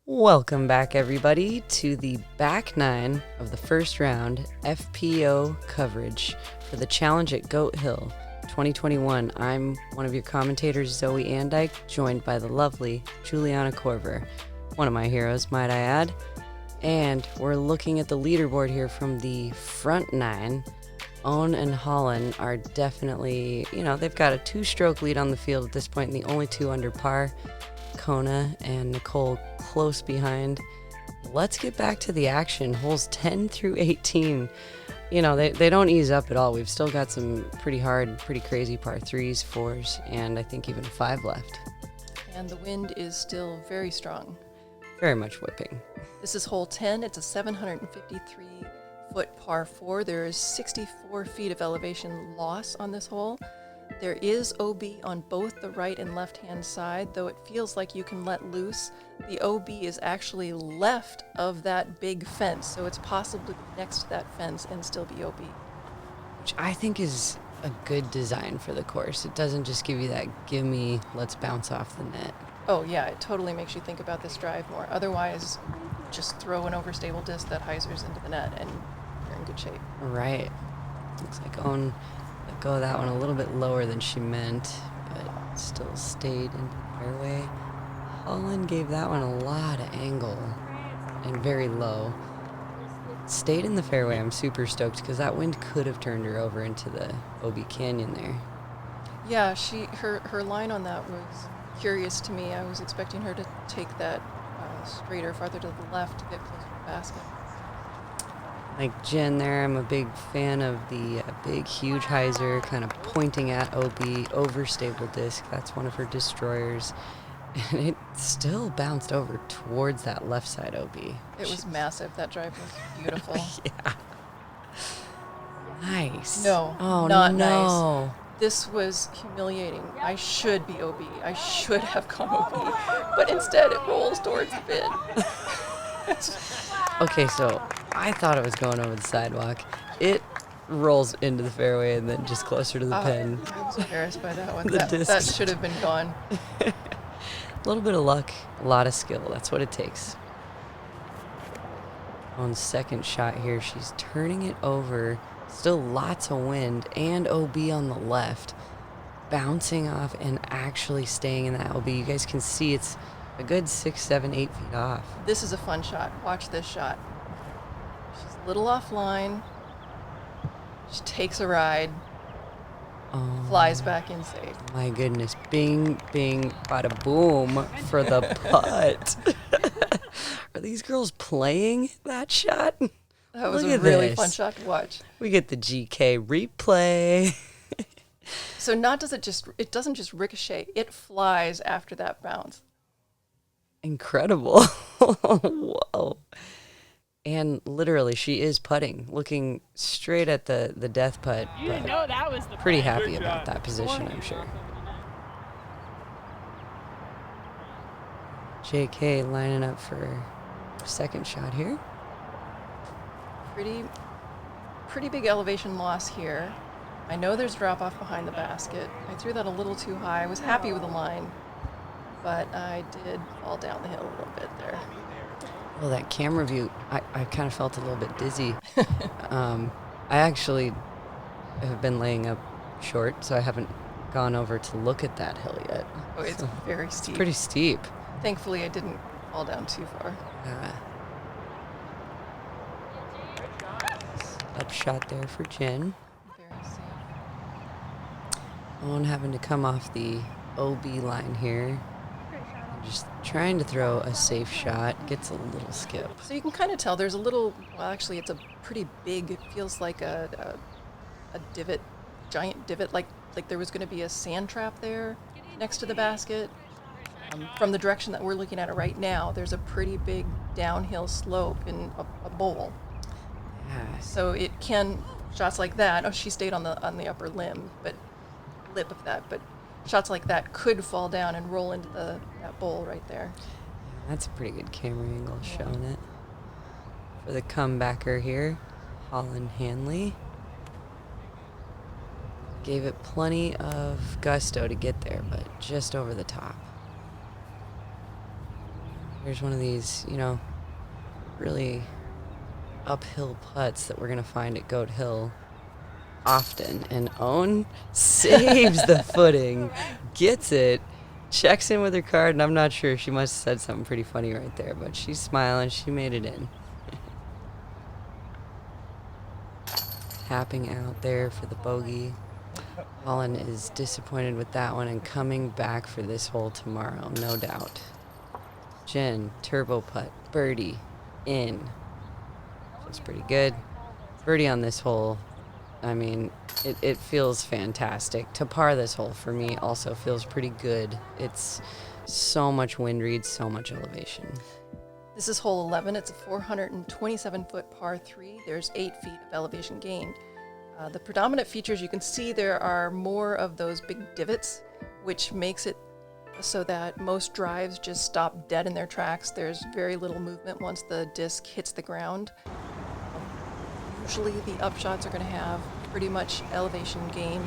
Welcome back, everybody, to the back nine of the first round FPO coverage for the challenge at Goat Hill 2021. I'm one of your commentators, Zoe AnDyke, joined by the lovely Juliana Korver, one of my heroes, might I add. And we're looking at the leaderboard here from the front nine. Ohn and Holyn are definitely, they've got a 2-stroke lead on the field at this point, and the only two under par. Kona and Nicole close behind. Let's get back to the action. Holes 10 through 18. They don't ease up at all. We've still got some pretty hard, pretty crazy par 3s, 4s, and I think even 5 left. And the wind is still very strong. Very much whipping. This is hole 10. It's a 753-foot par 4. There is 64 feet of elevation loss on this hole. There is OB on both the right and left-hand side, though it feels like you can let loose. The OB is actually left of that big fence, so it's possible to be next to that fence and still be OB. Which I think is a good design for the course. It doesn't just give you that gimme, let's bounce off the net. Oh yeah, it totally makes you think about this drive more. Otherwise, just throw an overstable disc that hyzers into the net and you're in good shape. Right. Looks like Ohn let go of that one a little bit lower than she meant, but still stayed in the fairway. Holyn gave that one a lot of angle and very low. Stayed in the fairway. I'm super stoked because that wind could have turned her over into the OB Canyon there. Yeah, her line on that was curious to me. I was expecting her to take that straighter, farther to the left to get closer to the basket. Like Jen there, I'm a big fan of the big, huge hyzer kind of pointing at OB, overstable disc. That's one of her destroyers. And it still bounced over towards that left side OB. It was massive. That drive was beautiful. Yeah. Nice. No, oh, not no. nice. This was humiliating. I should be OB. I should have gone OB. But instead, it rolls towards the pin. Okay, so I thought it was going over the sidewalk. It rolls into the fairway and then just closer to the pin. I was embarrassed by that one. The That should have been gone. A little bit of luck, a lot of skill. That's what it takes. On second shot here, she's turning it over. Still lots of wind and OB on the left. Bouncing off and actually staying in that OB. You guys can see it's a good 6, 7, 8 feet off. This is a fun shot. Watch this shot. She's a little offline. She takes a ride. Oh, flies back in safe. My goodness. Bing, bing, bada boom for the putt. Are these girls playing that shot? That was Look a at really this. fun shot to watch. We get the GK replay. So it doesn't just ricochet, it flies after that bounce. Incredible. Whoa. And literally, she is putting, looking straight at the death putt. You didn't know that was the pretty plan. happy Good about job. that position, I'm sure. JK lining up for second shot here. Pretty big elevation loss here. I know there's drop off behind the basket. I threw that a little too high. I was happy with the line, but I did fall down the hill a little bit there. Well, that camera view, I kind of felt a little bit dizzy. I actually have been laying up short, so I haven't gone over to look at that hill yet. Oh, it's So very steep. It's pretty steep. Thankfully, I didn't fall down too far. Up shot there for Jen. Very safe. Ohn having to come off the OB line here. Just trying to throw a safe shot. Gets a little skip. So you can kind of tell there's a little, well, actually, it's a pretty big, it feels like a divot, giant divot, like there was going to be a sand trap there next to the basket. From the direction that we're looking at it right now, there's a pretty big downhill slope in a bowl. Yeah. So it can, shots like that, oh, she stayed on the upper lip of that, but shots like that could fall down and roll into that bowl right there. That's a pretty good camera angle showing it. For the comebacker here, Holyn Handley. Gave it plenty of gusto to get there, but just over the top. Here's one of these, really uphill putts that we're going to find at Goat Hill often. And Ohn saves the footing, gets it, checks in with her card, and I'm not sure. She must have said something pretty funny right there, but she's smiling. She made it in. Tapping out there for the bogey. Holyn is disappointed with that one and coming back for this hole tomorrow, no doubt. Jen, turbo putt, birdie, in. Feels pretty good. Birdie on this hole, I mean, it feels fantastic. To par this hole for me also feels pretty good. It's so much wind read, so much elevation. This is hole 11. It's a 427-foot par 3. There's 8 feet of elevation gained. The predominant features, you can see there are more of those big divots, which makes it so that most drives just stop dead in their tracks. There's very little movement once the disc hits the ground. Usually the upshots are going to have pretty much elevation gain,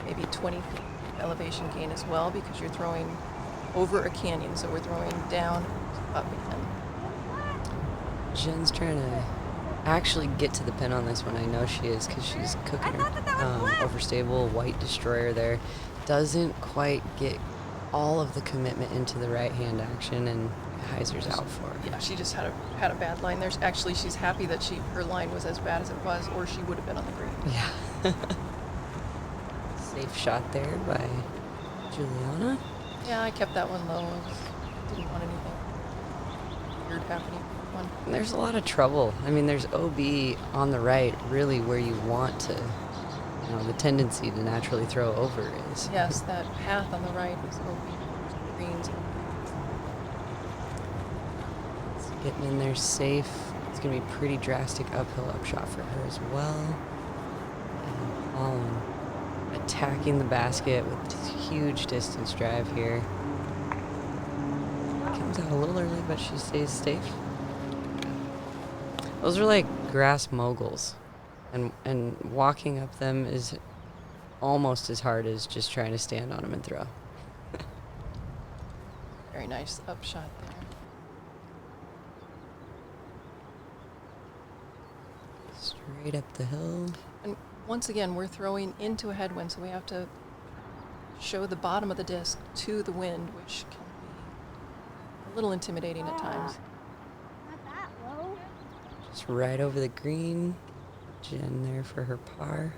maybe 20 feet elevation gain as well, because you're throwing over a canyon, so we're throwing down, up again. Jen's trying to actually get to the pin on this one. I know she is because she's cooking her overstable white destroyer there. Doesn't quite get all of the commitment into the right hand action, and Heiser's out for her. Yeah, she just had a bad line. There's actually, she's happy that her line was as bad as it was, or she would have been on the green. Yeah. Safe shot there by Juliana. Yeah, I kept that one low. I didn't want anything weird happening. There's a lot of trouble. I mean, there's OB on the right, really where you want to, the tendency to naturally throw over is. Yes, that path on the right is OB, greens. It's getting in there safe. It's going to be pretty drastic uphill upshot for her as well. And Holyn attacking the basket with this huge distance drive here. Comes out a little early, but she stays safe. Those are like grass moguls, and walking up them is almost as hard as just trying to stand on them and throw. Very nice upshot there. Straight up the hill. And once again, we're throwing into a headwind, so we have to show the bottom of the disc to the wind, which can be a little intimidating at times. Just right over the green. Jen there for her par.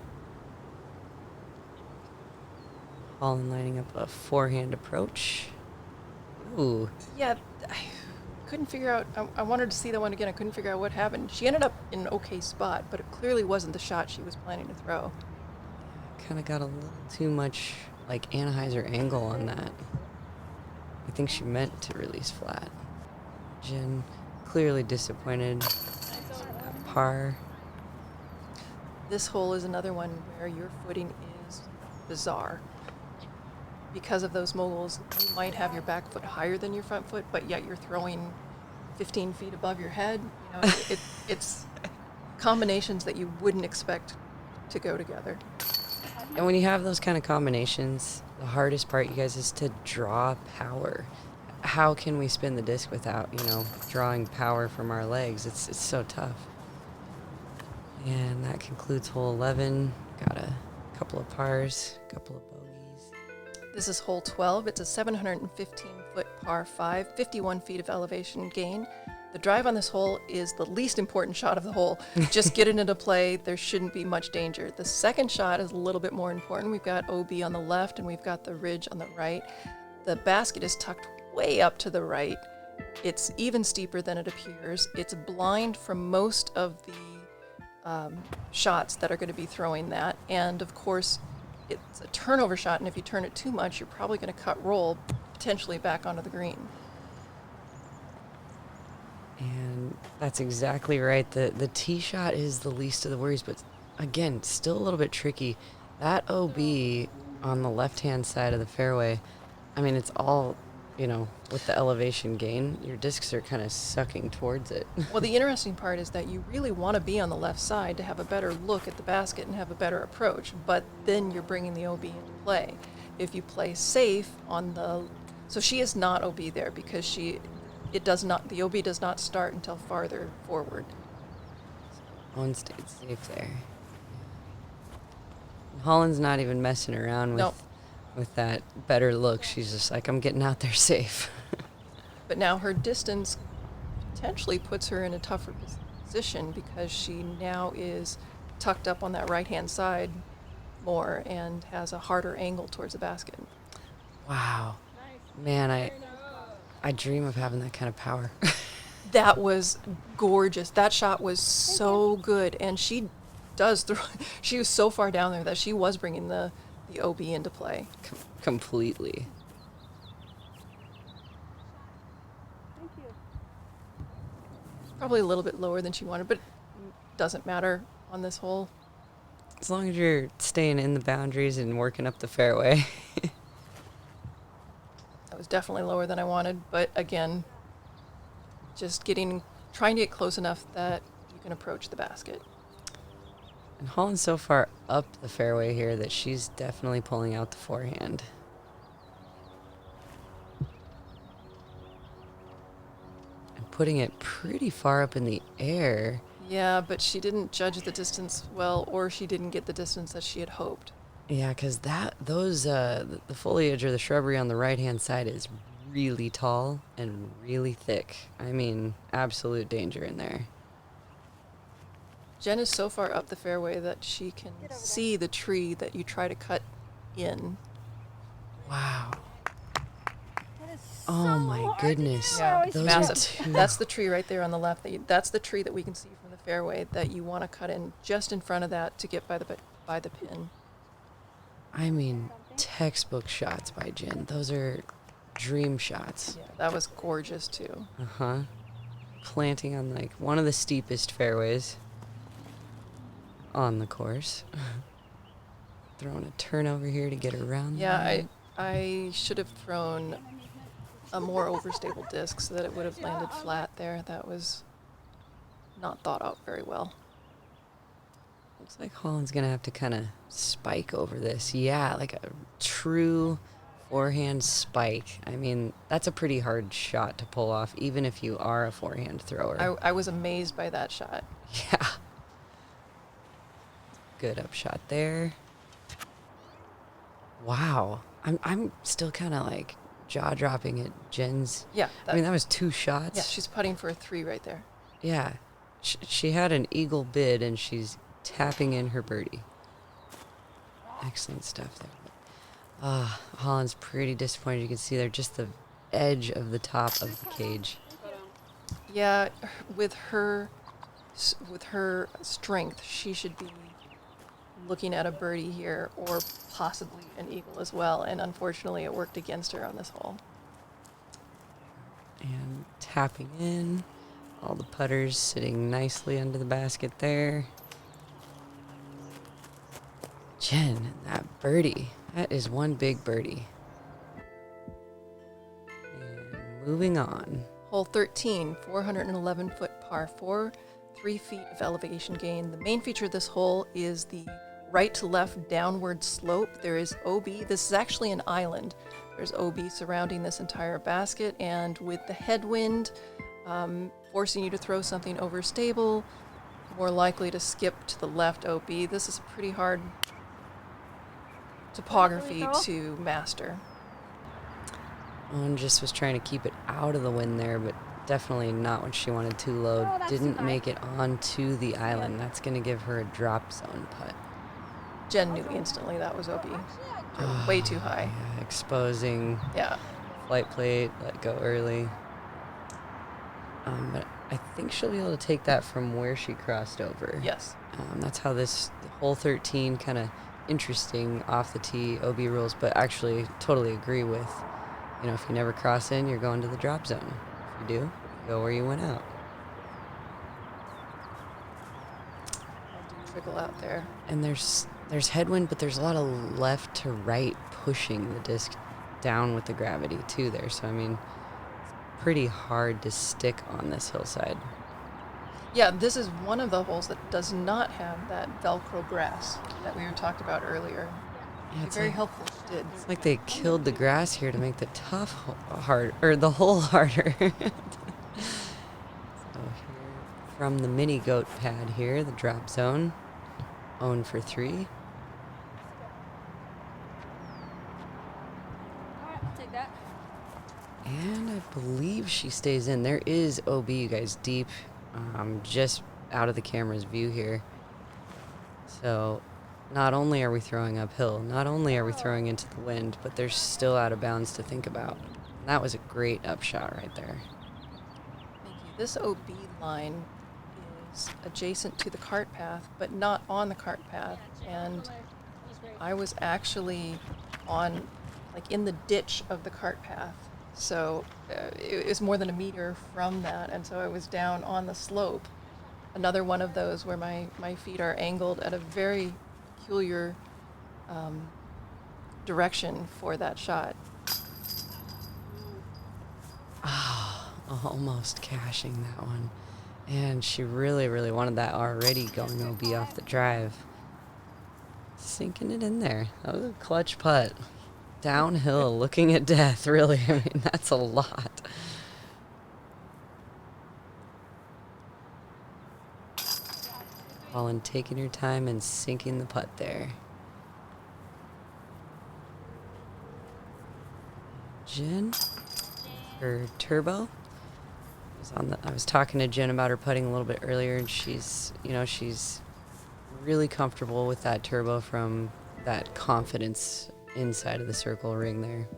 Holyn lining up a forehand approach. Ooh. Yeah, I couldn't figure out. I wanted to see the one again. I couldn't figure out what happened. She ended up in an okay spot, but it clearly wasn't the shot she was planning to throw. Kind of got a little too much like Anheuser angle on that. I think she meant to release flat. Jen clearly disappointed. Par. This hole is another one where your footing is bizarre. Because of those moguls, you might have your back foot higher than your front foot, but yet you're throwing 15 feet above your head. It's combinations that you wouldn't expect to go together. And when you have those kind of combinations, the hardest part, you guys, is to draw power. How can we spin the disc without, drawing power from our legs? It's so tough. And that concludes hole 11. Got a couple of pars, a couple of bogeys. This is hole 12. It's a 715-foot par 5, 51 feet of elevation gain. The drive on this hole is the least important shot of the hole. Just get it into play. There shouldn't be much danger. The second shot is a little bit more important. We've got OB on the left and we've got the ridge on the right. The basket is tucked way up to the right. It's even steeper than it appears. It's blind from most of the shots that are going to be throwing that. And of course, it's a turnover shot, and if you turn it too much, you're probably going to cut roll, potentially back onto the green. And that's exactly right. The tee shot is the least of the worries, but again, still a little bit tricky. That OB on the left-hand side of the fairway, I mean, it's all, with the elevation gain, your discs are kind of sucking towards it. Well, the interesting part is that you really want to be on the left side to have a better look at the basket and have a better approach, but then you're bringing the OB into play. If you play safe on the... So she is not OB there because she the OB does not start until farther forward. One stayed safe there. Holyn's not even messing around with Nope. with that better look. She's just like, I'm getting out there safe. But now her distance potentially puts her in a tougher position because she now is tucked up on that right-hand side more and has a harder angle towards the basket. Wow. Man, I dream of having that kind of power. That was gorgeous. That shot was so good, and she does throw. She was so far down there that she was bringing the OB into play. Completely. Probably a little bit lower than she wanted, but doesn't matter on this hole. As long as you're staying in the boundaries and working up the fairway. That was definitely lower than I wanted, but again, just trying to get close enough that you can approach the basket. And Holyn's so far up the fairway here that she's definitely pulling out the forehand. And putting it pretty far up in the air. Yeah, but she didn't judge the distance well, or she didn't get the distance that she had hoped. Yeah, because the foliage or the shrubbery on the right-hand side is really tall and really thick. I mean, absolute danger in there. Jen is so far up the fairway that she can see the tree that you try to cut in. Wow. Oh my goodness. Yeah, Those massive. are two. That's the tree right there on the left. That's the tree that we can see from the fairway that you want to cut in just in front of that to get by the pin. I mean, textbook shots by Jen. Those are dream shots. Yeah, that was gorgeous too. Uh-huh. Planting on like one of the steepest fairways on the course. Throwing a turn over here to get around. Yeah, I should have thrown a more overstable disc so that it would have landed flat there. That was not thought out very well. Looks like Holyn's gonna have to kind of spike over this. Yeah, like a true forehand spike. I mean, that's a pretty hard shot to pull off, even if you are a forehand thrower. I was amazed by that shot. Yeah. Good upshot there. Wow. I'm still kind of like jaw dropping at Jen's. Yeah. I mean, that was two shots. Yeah, she's putting for a 3 right there. Yeah. She had an eagle bid and she's tapping in her birdie. Excellent stuff there. Holyn's pretty disappointed. You can see there just the edge of the top of the cage. Yeah, with her strength, she should be looking at a birdie here or possibly an eagle as well, and unfortunately it worked against her on this hole. And tapping in. All the putters sitting nicely under the basket there. Jen, that birdie. That is one big birdie. And moving on. Hole 13, 411-foot par 4, 3 feet of elevation gain. The main feature of this hole is the right to left downward slope. There is OB. This is actually an island. There's OB surrounding this entire basket, and with the headwind forcing you to throw something overstable, more likely to skip to the left OB. This is a pretty hard topography to master. Ohn just was trying to keep it out of the wind there, but definitely not what she wanted too low. Didn't make it onto the island. That's going to give her a drop zone putt. Jen knew instantly that was OB. Way too high. Yeah, exposing Yeah. flight plate, let go early. But I think she'll be able to take that from where she crossed over. Yes. That's how this hole 13 kind of interesting off the tee OB rules, but actually totally agree with, if you never cross in, you're going to the drop zone. If you do, you go where you went out. Trickle out there. And there's headwind, but there's a lot of left to right pushing the disc down with the gravity too there. So I mean, it's pretty hard to stick on this hillside. Yeah, this is one of the holes that does not have that Velcro grass that we were talked about earlier. Yeah, it's Very like, helpful. She did. it's like they killed the grass here to make the hard, or the hole harder. So here, from the mini goat pad here, the drop zone, Ohn for 3. All right, I'll take that. And I believe she stays in. There is OB, you guys, deep, just out of the camera's view here. So not only are we throwing uphill, not only are we throwing into the wind, but they're still out of bounds to think about. That was a great upshot right there. Thank you. This OB line is adjacent to the cart path, but not on the cart path. And I was actually on, like, in the ditch of the cart path. So it was more than a meter from that. And so I was down on the slope. Another one of those where my feet are angled at a very peculiar direction for that shot. Almost cashing that one. And she really, really wanted that already going OB off the drive. Sinking it in there. That was a clutch putt. Downhill, looking at death, really. I mean, that's a lot. Holyn taking her time and sinking the putt there. Jen, her turbo. I was talking to Jen about her putting a little bit earlier, and she's really comfortable with that turbo from that confidence inside of the circle ring there.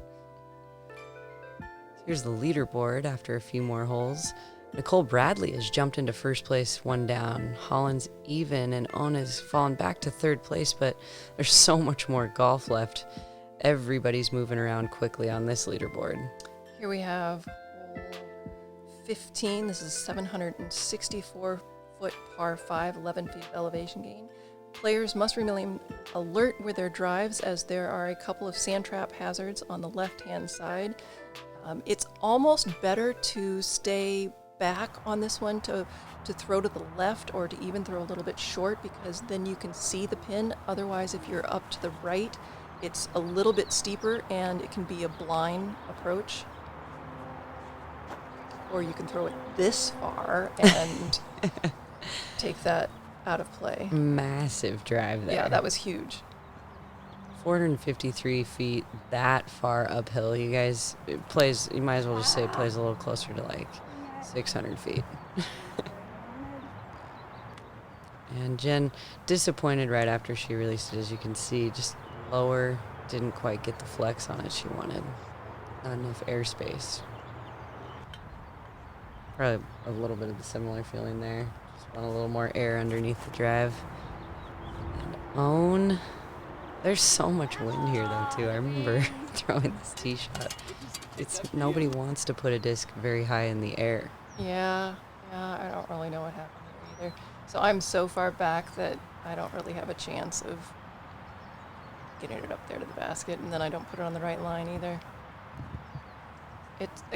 Here's the leaderboard after a few more holes. Nicole Bradley has jumped into first place, one down. Holland's even, and Ohn has fallen back to third place, but there's so much more golf left. Everybody's moving around quickly on this leaderboard. Here we have hole 15. This is 764-foot par 5, 11 feet of elevation gain. Players must remain alert with their drives as there are a couple of sand trap hazards on the left-hand side. It's almost better to stay back on this one to throw to the left or to even throw a little bit short, because then you can see the pin. Otherwise, if you're up to the right, it's a little bit steeper and it can be a blind approach. Or you can throw it this far and take that out of play. Massive drive there. Yeah, that was huge. 453 feet that far uphill. You guys, it plays, you might as well just say it plays a little closer to like 600 feet. And Jen, disappointed right after she released it, as you can see, just lower, didn't quite get the flex on it she wanted. Not enough airspace. Probably a little bit of the similar feeling there. Just want a little more air underneath the drive. And Ohn, there's so much wind here though too. I remember throwing this tee shot. Nobody wants to put a disc very high in the air. Yeah, I don't really know what happened here either. So I'm so far back that I don't really have a chance of getting it up there to the basket, and then I don't put it on the right line either.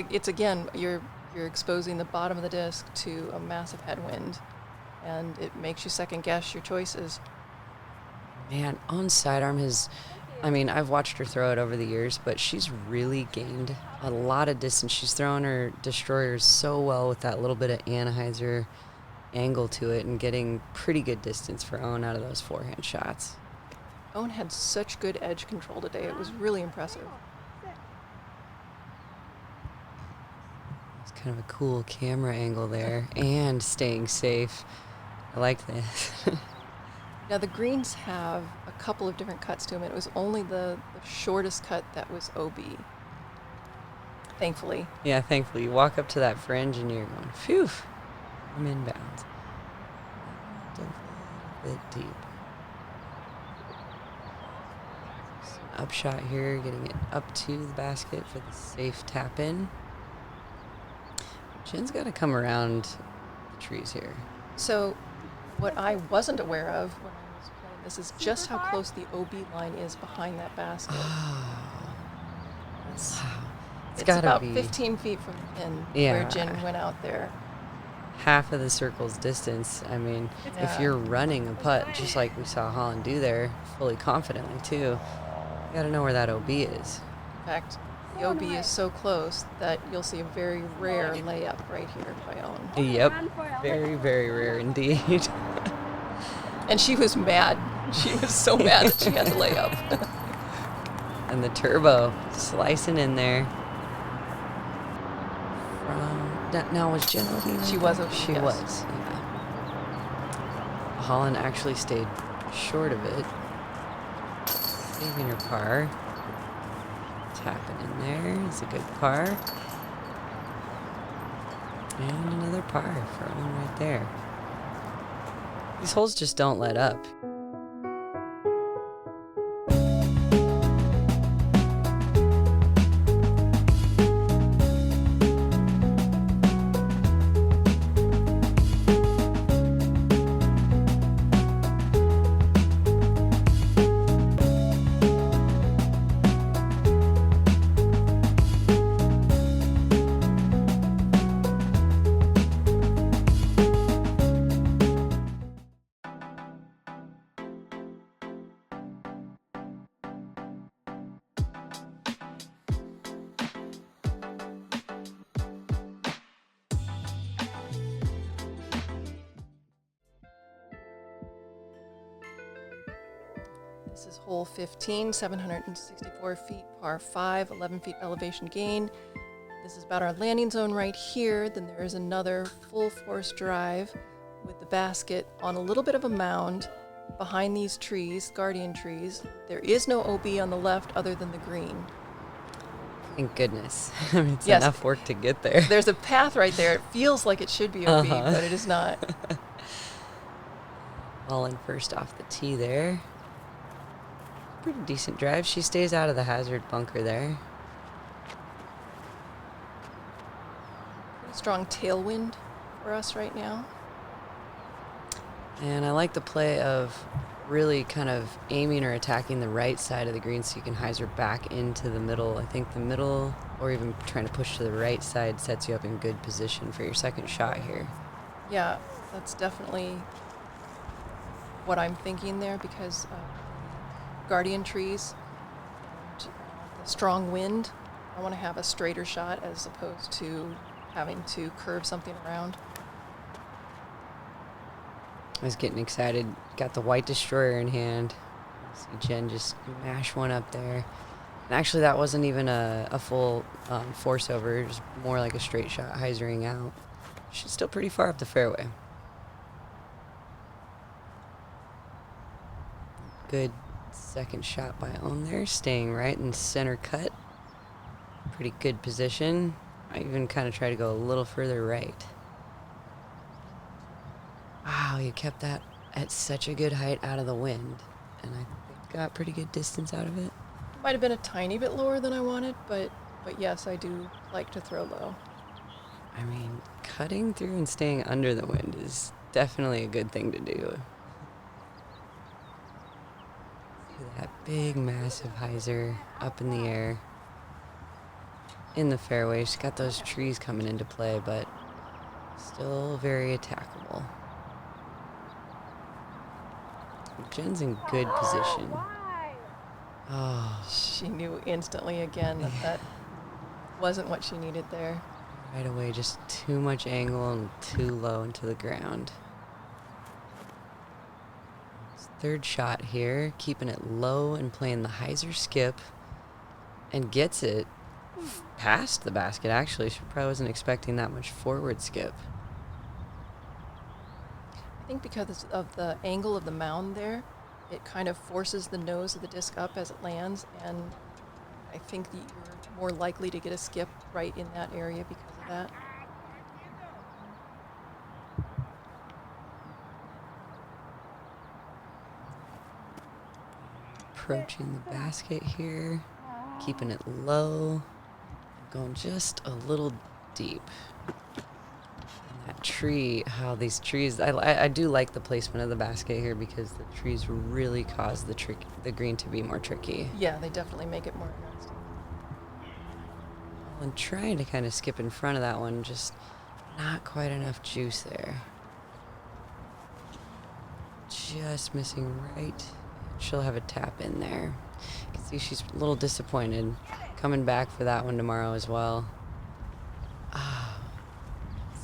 It's again, you're exposing the bottom of the disc to a massive headwind, and it makes you second guess your choices. Man, on sidearm I've watched her throw it over the years, but she's really gained a lot of distance. She's throwing her destroyers so well with that little bit of Anheuser angle to it and getting pretty good distance for Ohn out of those forehand shots. Ohn had such good edge control today. It was really impressive. It's kind of a cool camera angle there and staying safe. I like this. Now the greens have a couple of different cuts to them. It was only the shortest cut that was OB. Thankfully. Yeah, thankfully. You walk up to that fringe and you're going, phew, I'm inbounds. A bit deep. Upshot here, getting it up to the basket for the safe tap in. Jen's got to come around the trees here. So what I wasn't aware of when I was playing this is just how close the OB line is behind that basket. It's gotta about be 15 feet from the pin Yeah. where Jen went out there. half of the circle's distance. I mean, if you're running a putt, just like we saw Holyn do there, fully confidently too, Gotta know where that OB is. In fact, the OB is so close that you'll see a very rare layup right here by Ohn. Yep. Very, very rare indeed. And she was mad. She was so mad that she had to lay up. And the turbo slicing in there. Now was Jen OB? She was OB, She yes. was, yeah. Holyn actually stayed short of it. Saving her par. Tapping in there. It's a good par. And another par for Ohn right there. These holes just don't let up. This is hole 15, 764 feet, par 5, 11 feet elevation gain. This is about our landing zone right here. Then there is another full force drive with the basket on a little bit of a mound behind these trees, guardian trees. There is no OB on the left other than the green. Thank goodness. I mean, it's Yes. enough work to get there. There's a path right there. It feels like it should be OB, but it is not. Holyn first off the tee there. Pretty decent drive. She stays out of the hazard bunker there. Pretty strong tailwind for us right now. And I like the play of really kind of aiming or attacking the right side of the green so you can hyzer back into the middle. I think the middle, or even trying to push to the right side, sets you up in good position for your second shot here. Yeah, that's definitely what I'm thinking there because guardian trees and the strong wind. I want to have a straighter shot as opposed to having to curve something around. I was getting excited. Got the white destroyer in hand. See Jen just mash one up there. And actually, that wasn't even a full force over. It was more like a straight shot, hyzering out. She's still pretty far up the fairway. Good second shot by Ohn there, staying right in center cut. Pretty good position. I even kind of try to go a little further right. Wow, you kept that at such a good height out of the wind. And I got pretty good distance out of it. Might have been a tiny bit lower than I wanted, but yes, I do like to throw low. I mean, cutting through and staying under the wind is definitely a good thing to do. See that big, massive hyzer up in the air. In the fairway. She's got those trees coming into play, but still very attackable. Jen's in good position. Oh, She knew instantly again that that wasn't what she needed there. right away, just too much angle and too low into the ground. Third shot here, keeping it low and playing the hyzer skip, and gets it past the basket. Actually, she probably wasn't expecting that much forward skip. I think because of the angle of the mound there, it kind of forces the nose of the disc up as it lands, and I think that you're more likely to get a skip right in that area because of that. Approaching the basket here, keeping it low, going just a little deep. And that tree, how these trees, I do like the placement of the basket here because the trees really cause the green to be more tricky. Yeah, they definitely make it more interesting. And trying to kind of skip in front of that one, just not quite enough juice there. Just missing right she'll have a tap in there. You can see she's a little disappointed. Coming back for that one tomorrow as well.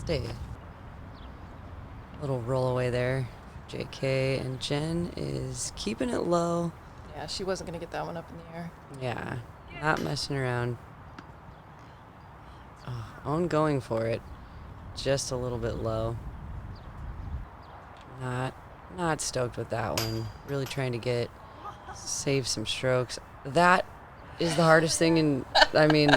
Stay. Little roll away there. JK, and Jen is keeping it low. Yeah, she wasn't going to get that one up in the air. Yeah, not messing around. Ohn going for it. Just a little bit low. Not stoked with that one. Really trying to save some strokes. That is the hardest thing, and I mean,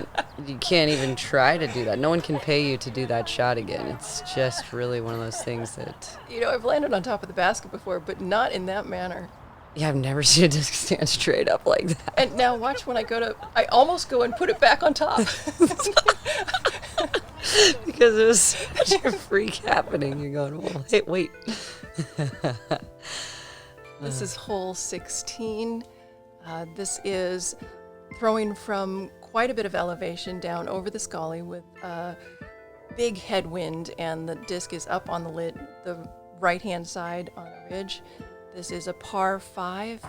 you can't even try to do that. No one can pay you to do that shot again. It's just really one of those things that... I've landed on top of the basket before, but not in that manner. Yeah, I've never seen a disc stand straight up like that. And now watch when I almost go and put it back on top. Because it was such a freak happening. You're going, well, hey, wait. This is hole 16. This is throwing from quite a bit of elevation down over the Scully with a big headwind, and the disc is up on the right-hand side on a ridge. This is a par 5.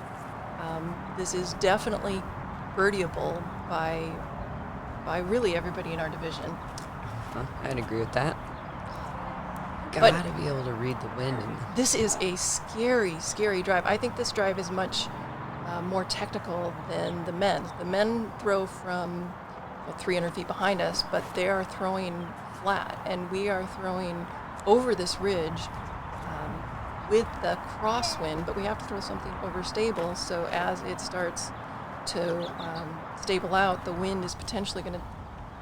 This is definitely birdieable by really everybody in our division. I'd agree with that. Gotta be able to read the wind. This is a scary, scary drive. I think this drive is much more technical than the men. The men throw from 300 feet behind us, but they are throwing flat, and we are throwing over this ridge with the crosswind, but we have to throw something overstable, so as it starts to stable out, the wind is potentially going to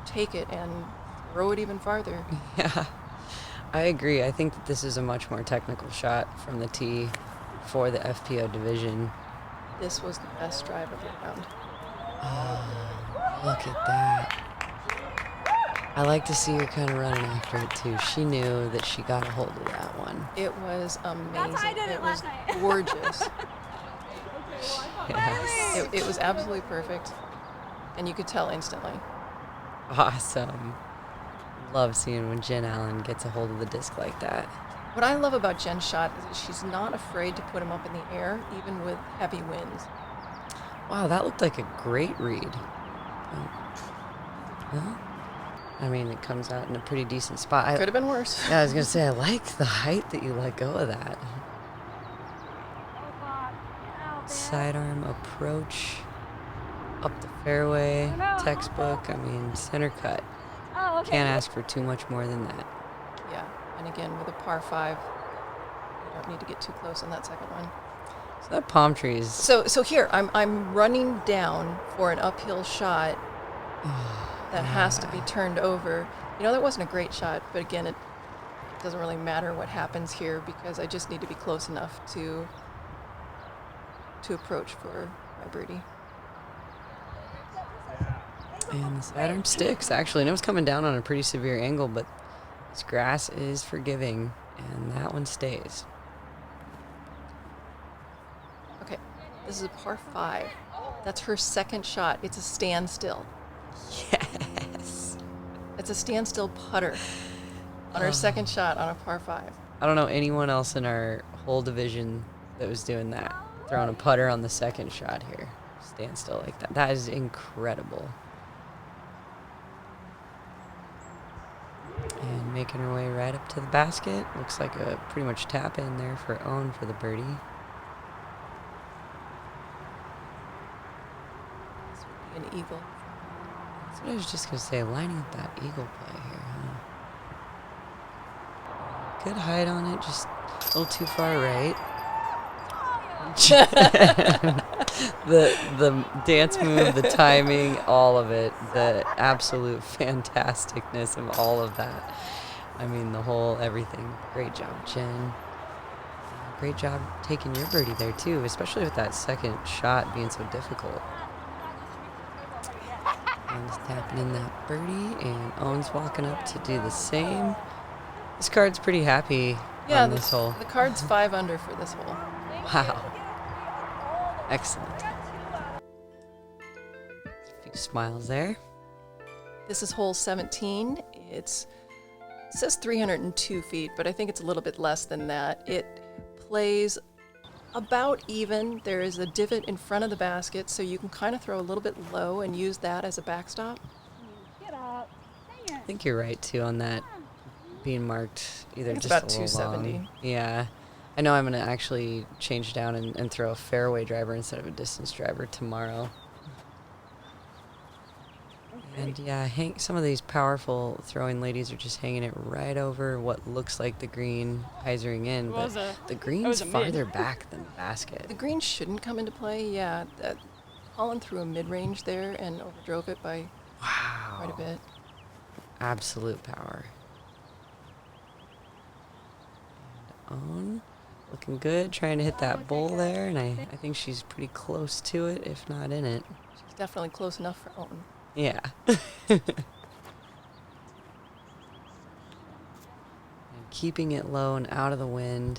take it and throw it even farther. Yeah, I agree. I think that this is a much more technical shot from the tee for the FPO division. This was the best drive of the round. Oh, look at that. I like to see her kind of running after it too. She knew that she got a hold of that one. It was amazing. It was gorgeous. Yes. It was absolutely perfect, and you could tell instantly. Awesome. Love seeing when Jen Allen gets a hold of the disc like that. What I love about Jen's shot is that she's not afraid to put him up in the air, even with heavy winds. Wow, that looked like a great read. Well, I mean, it comes out in a pretty decent spot. Could have been worse. Yeah, I was going to say, I like the height that you let go of that. Sidearm approach, up the fairway, textbook, I mean, center cut. Can't ask for too much more than that. Yeah, and again, with a par 5, you don't need to get too close on that second one. So that palm tree is... So here, I'm running down for an uphill shot that has to be turned over. That wasn't a great shot, but again, it doesn't really matter what happens here because I just need to be close enough to approach for my birdie. And the sidearm sticks, actually. And it was coming down on a pretty severe angle, but this grass is forgiving, and that one stays. Okay, this is a par 5. That's her second shot. It's a standstill. Yes. It's a standstill putter on her second shot on a par 5. I don't know anyone else in our whole division that was doing that. Throwing a putter on the second shot here. Stand still like that. That is incredible. And making her way right up to the basket. Looks like a pretty much tap in there for Ohn for the birdie. This would be an eagle. That's what I was just going to say. Lining up that eagle play here, huh? Good height on it. Just a little too far right. the dance move, the timing, all of it, the absolute fantasticness of all of that. I mean, the whole everything. Great job, Jen. Great job taking your birdie there too, especially with that second shot being so difficult. And just tapping in that birdie, and Ohn's walking up to do the same. This card's pretty happy on this hole. The card's 5 under for this hole. Wow. Excellent. A few smiles there. This is hole 17. It says 302 feet, but I think it's a little bit less than that. It plays About even. There is a divot in front of the basket, so you can kind of throw a little bit low and use that as a backstop. Get up. Dang I it. think you're right too on that being marked either It's just about a little 270. long. Yeah. I know I'm going to actually change down and throw a fairway driver instead of a distance driver tomorrow. And yeah, some of these powerful throwing ladies are just hanging it right over what looks like the green, hyzering in, Well, but it was the a green's mid. farther back than the basket. The green shouldn't come into play. Yeah, Holyn threw a mid-range there and overdrove it by Wow. quite a bit. Absolute power. And Ohn, looking good, trying to hit that bull there, and I think she's pretty close to it, if not in it. She's definitely close enough for Ohn. Yeah. And keeping it low and out of the wind.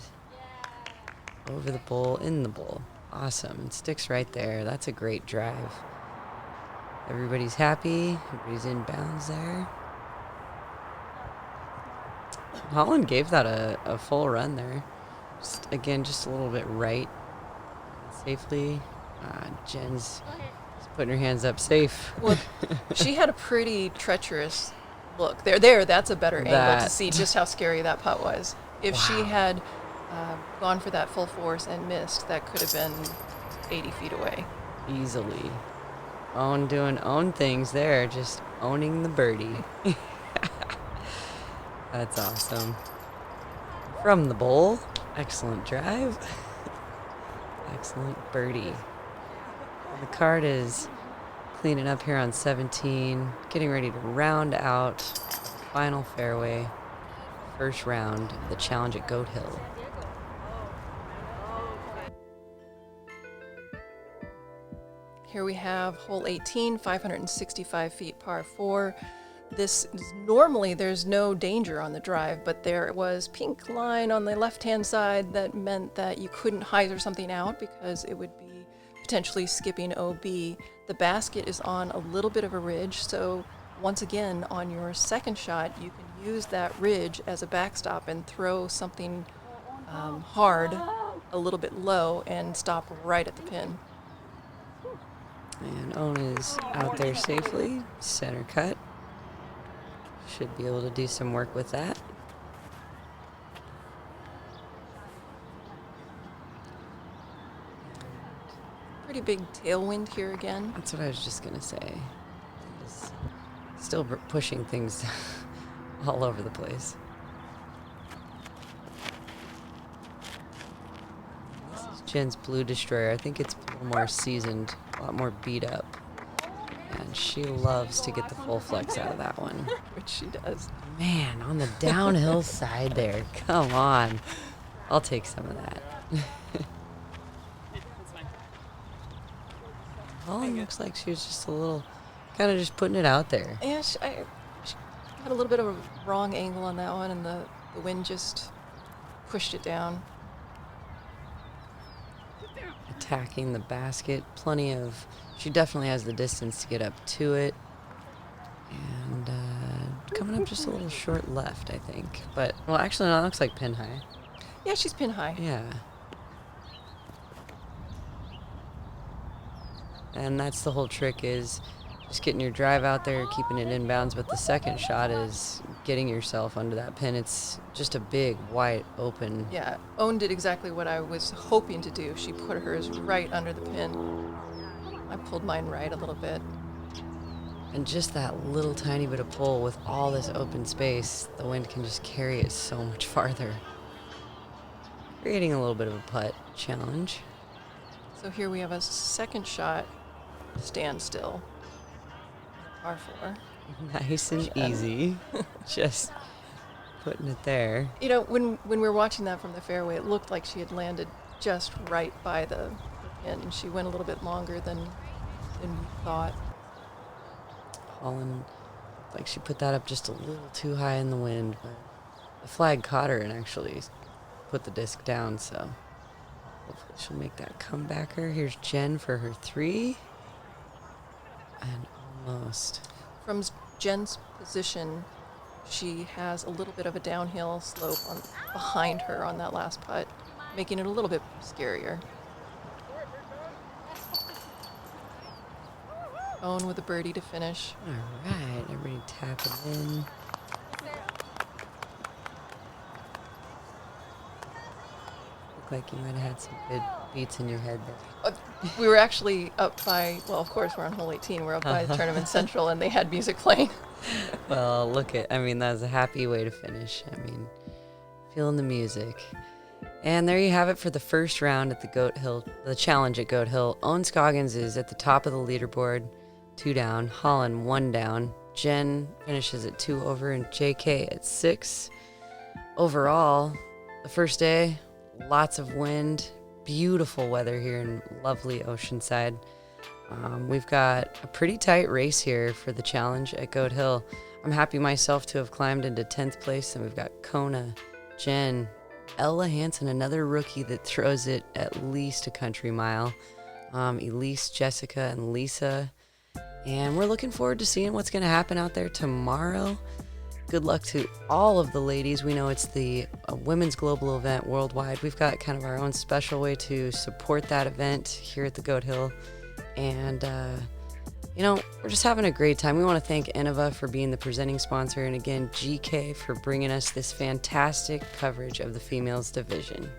Over the bull, in the bull. Awesome. It sticks right there. That's a great drive. Everybody's happy. Everybody's in bounds there. Holyn gave that a full run there. Again, just a little bit right. Safely. Jen's putting her hands up safe. Well, she had a pretty treacherous look. There, that's a better angle to see just how scary that putt was. If she had gone for that full force and missed, that could have been 80 feet away. Easily. Ohn doing own things there, just owning the birdie. That's awesome. From the bowl. Excellent drive. Excellent birdie. The card is cleaning up here on 17, getting ready to round out the final fairway, first round of the challenge at Goat Hill. Here we have hole 18, 565 feet par 4. This is normally there's no danger on the drive, but there was pink line on the left-hand side that meant that you couldn't hyzer something out because it would be potentially skipping OB. The basket is on a little bit of a ridge, so once again on your second shot you can use that ridge as a backstop and throw something hard a little bit low and stop right at the pin. And Ohn is out there safely, center cut. Should be able to do some work with that. Pretty big tailwind here again. That's what I was just gonna say. He's still pushing things all over the place. This is Jen's Blue Destroyer. I think it's a little more seasoned, a lot more beat up. And she loves to get the full flex out of that one. Which she does. Man, on the downhill side there. Come on. I'll take some of that. Holyn looks like she was just a little, kind of just putting it out there. Yeah, she had a little bit of a wrong angle on that one, and the wind just pushed it down. Attacking the basket. She definitely has the distance to get up to it. And coming up just a little short left, I think. But, well, actually, no, it looks like pin high. Yeah, she's pin high. Yeah. And that's the whole trick, is just getting your drive out there, keeping it inbounds. But the second shot is getting yourself under that pin. It's just a big, wide open. Yeah, Ohn did exactly what I was hoping to do. She put hers right under the pin. I pulled mine right a little bit. And just that little tiny bit of pull with all this open space, the wind can just carry it so much farther. Creating a little bit of a putt challenge. So here we have a second shot, standstill, par 4. Nice and easy. Just putting it there. You know, when we were watching that from the fairway, it looked like she had landed just right by the pin. She went a little bit longer than we thought. Holyn, like she put that up just a little too high in the wind, but the flag caught her and actually put the disc down, so hopefully she'll make that comebacker. Here's Jen for her 3. And almost. From Jen's position, she has a little bit of a downhill slope behind her on that last putt. making it a little bit scarier. Ohn with a birdie to finish. All right, everybody tapping in. Look like you might have had some good beats in your head there. We were actually up by, well, of course, we're on hole 18. We're up by the Tournament Central, and they had music playing. Well, that was a happy way to finish. I mean, feeling the music. And there you have it for the first round at the challenge at Goat Hill. Ohn Scoggins is at the top of the leaderboard, 2 down. Holyn 1 down. Jen finishes at 2 over, and JK at 6. Overall, the first day, lots of wind, beautiful weather here in lovely Oceanside. We've got a pretty tight race here for the challenge at Goat Hill. I'm happy myself to have climbed into 10th place, and we've got Kona, Jen, Ella Hansen, another rookie that throws it at least a country mile, Elise, Jessica, and Lisa. And we're looking forward to seeing what's going to happen out there tomorrow. Good luck to all of the ladies. We know it's the women's global event worldwide. We've got kind of our own special way to support that event here at the Goat Hill. And, we're just having a great time. We want to thank Innova for being the presenting sponsor. And again, GK for bringing us this fantastic coverage of the females division.